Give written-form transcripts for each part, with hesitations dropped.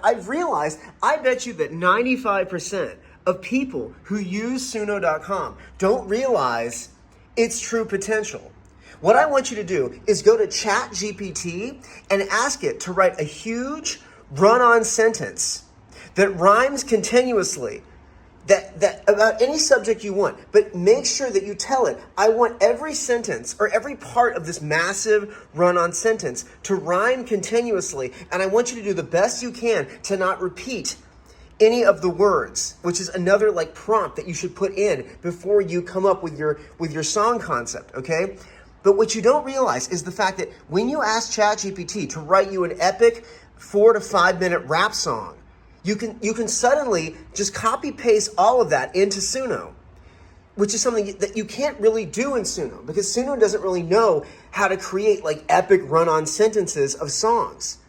I've realized, I bet you that 95% of people who use Suno.com don't realize its true potential. What I want you to do is go to ChatGPT and ask it to write a huge run-on sentence that rhymes continuously, that about any subject you want, but make sure that you tell it, I want every sentence or every part of this massive run-on sentence to rhyme continuously, and I want you to do the best you can to not repeat any of the words, which is another like prompt that you should put in before you come up with your song concept, okay? But what you don't realize is the fact that when you ask ChatGPT to write you an epic 4 to 5 minute rap song, you can suddenly just copy paste all of that into Suno, which is something that you can't really do in Suno because Suno doesn't really know how to create like epic run-on sentences of songs,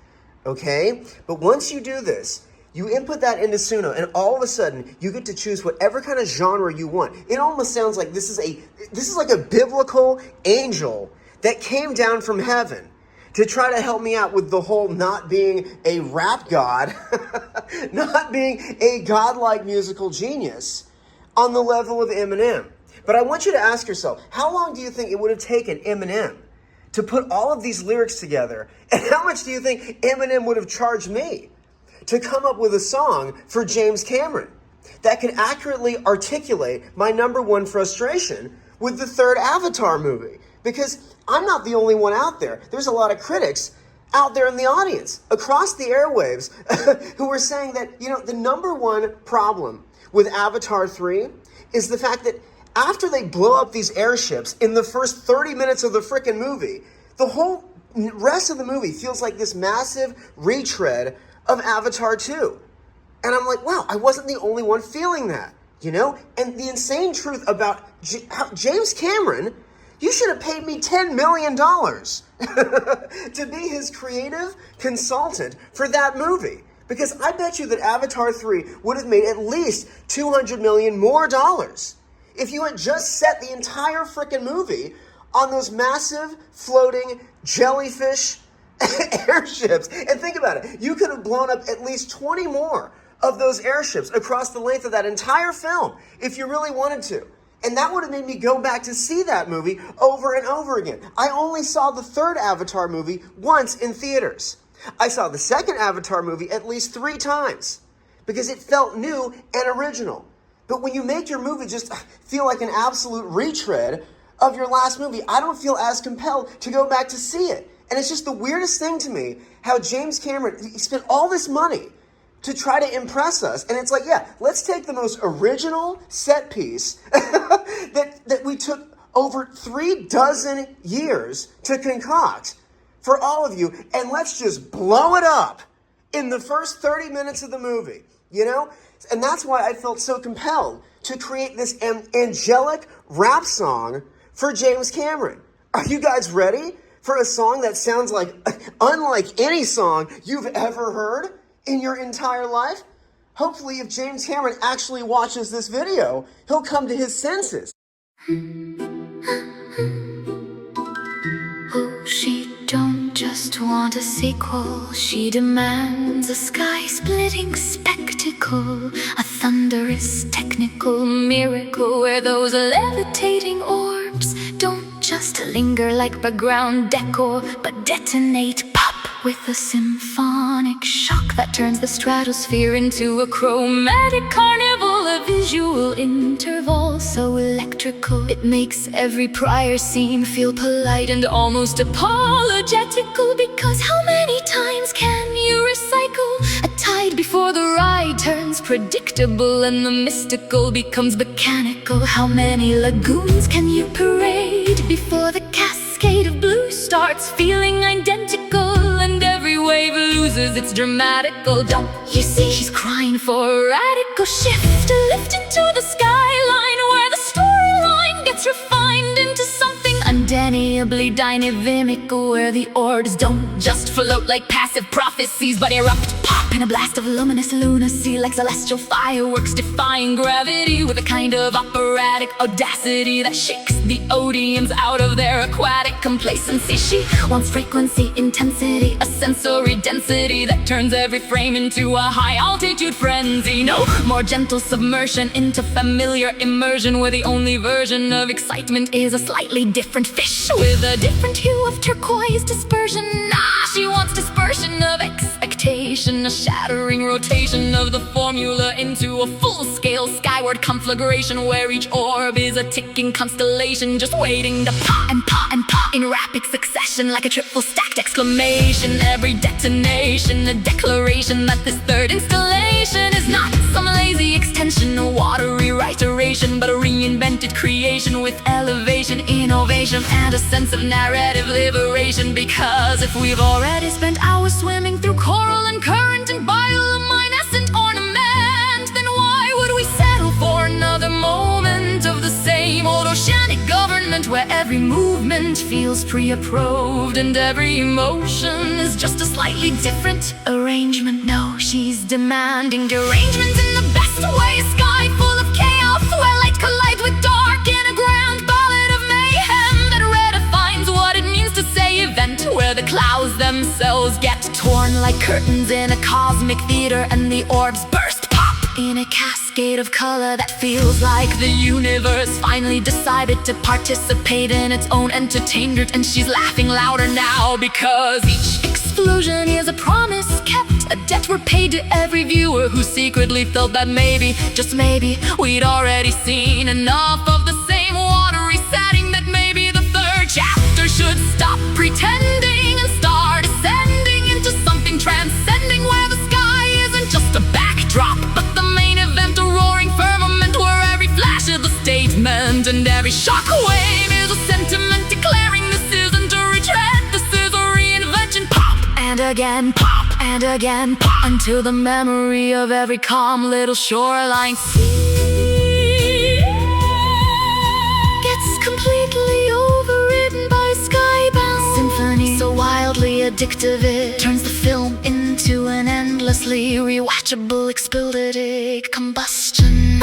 okay? But once you do this, you input that into Suno and all of a sudden you get to choose whatever kind of genre you want. It almost sounds like this is like a biblical angel that came down from heaven to try to help me out with the whole not being a rap god, not being a godlike musical genius on the level of Eminem. But I want you to ask yourself, how long do you think it would have taken Eminem to put all of these lyrics together? And how much do you think Eminem would have charged me to come up with a song for James Cameron that can accurately articulate my number one frustration with the third Avatar movie? Because I'm not the only one out there. There's a lot of critics out there in the audience, across the airwaves, who are saying that, the number one problem with Avatar 3 is the fact that after they blow up these airships in the first 30 minutes of the frickin' movie, the whole rest of the movie feels like this massive retread of Avatar 2. And I'm like, wow, I wasn't the only one feeling that, And the insane truth about James Cameron, you should have paid me $10 million to be his creative consultant for that movie. Because I bet you that Avatar 3 would have made at least $200 million more if you had just set the entire frickin' movie on those massive floating jellyfish airships. And think about it. You could have blown up at least 20 more of those airships across the length of that entire film if you really wanted to. And that would have made me go back to see that movie over and over again. I only saw the third Avatar movie once in theaters. I saw the second Avatar movie at least 3 times because it felt new and original. But when you make your movie just feel like an absolute retread of your last movie, I don't feel as compelled to go back to see it. And it's just the weirdest thing to me how James Cameron, he spent all this money to try to impress us. And it's like, yeah, let's take the most original set piece that we took over 36 years to concoct for all of you, and let's just blow it up in the first 30 minutes of the movie, And that's why I felt so compelled to create this angelic rap song for James Cameron. Are you guys ready for a song that sounds like unlike any song you've ever heard in your entire life? Hopefully, if James Cameron actually watches this video, he'll come to his senses. Oh, she don't just want a sequel. She demands a sky-splitting spectacle, a thunderous technical miracle where those levitating orbs don't just linger like background decor, but detonate pop with a symphonic shock that turns the stratosphere into a chromatic carnival, a visual interval so electrical it makes every prior scene feel polite and almost apologetical. Because how many times can you recycle a tide before the ride turns predictable and the mystical becomes mechanical? How many lagoons can you parade before the cascade of blue starts feeling identical and every wave loses its dramatical? Don't you see she's crying for a radical shift, a lift into the skyline where the storyline gets refined into something undeniably dynamic, where the orbs don't just float like passive prophecies but erupt pop pop in a blast of luminous lunacy, like celestial fireworks defying gravity, with a kind of operatic audacity that shakes the Odeons out of their aquatic complacency. She wants frequency, intensity, a sensory density that turns every frame into a high-altitude frenzy. No more gentle submersion into familiar immersion, where the only version of excitement is a slightly different fish with a different hue of turquoise dispersion. She wants dispersion of expectation, a shattering rotation of the formula into a full-scale skyward conflagration, where each orb is a ticking constellation, just waiting to pop and pop and pop in rapid succession, like a triple stacked exclamation. Every detonation, a declaration that this third installation is not some lazy extension, a watery reiteration, but a reinvented creation with elevation, innovation, and a sense of narrative liberation. Because if we've already spent hours swimming through coral and current and bioluminescent ornament, then why would we settle for another moment of the same old oceanic government, where every movement feels pre-approved and every emotion is just a slightly different arrangement? No, she's demanding derangement in the best way, a sky full of chaos, where light collides with dark in a grand ballad of mayhem that redefines what it means to say event, where the clouds themselves get torn like curtains in a cosmic theater, and the orbs burst in a cascade of color that feels like the universe finally decided to participate in its own entertainment. And she's laughing louder now, because each explosion is a promise kept, a debt we're paid to every viewer who secretly felt that maybe, just maybe, we'd already seen enough of the same watery setting, that maybe the third chapter should stop pretending and start ascending into something transcending, where the sky isn't just a backdrop, but the main event, a roaring firmament, where every flash is a statement and every shockwave is a sentiment declaring this isn't a retreat, this is a reinvention. Pop and again, pop and again, pop, until the memory of every calm little shoreline sea gets completely overridden by skybound symphony, so wildly addictive it turns the film into an endlessly rewatchable explosive combustion.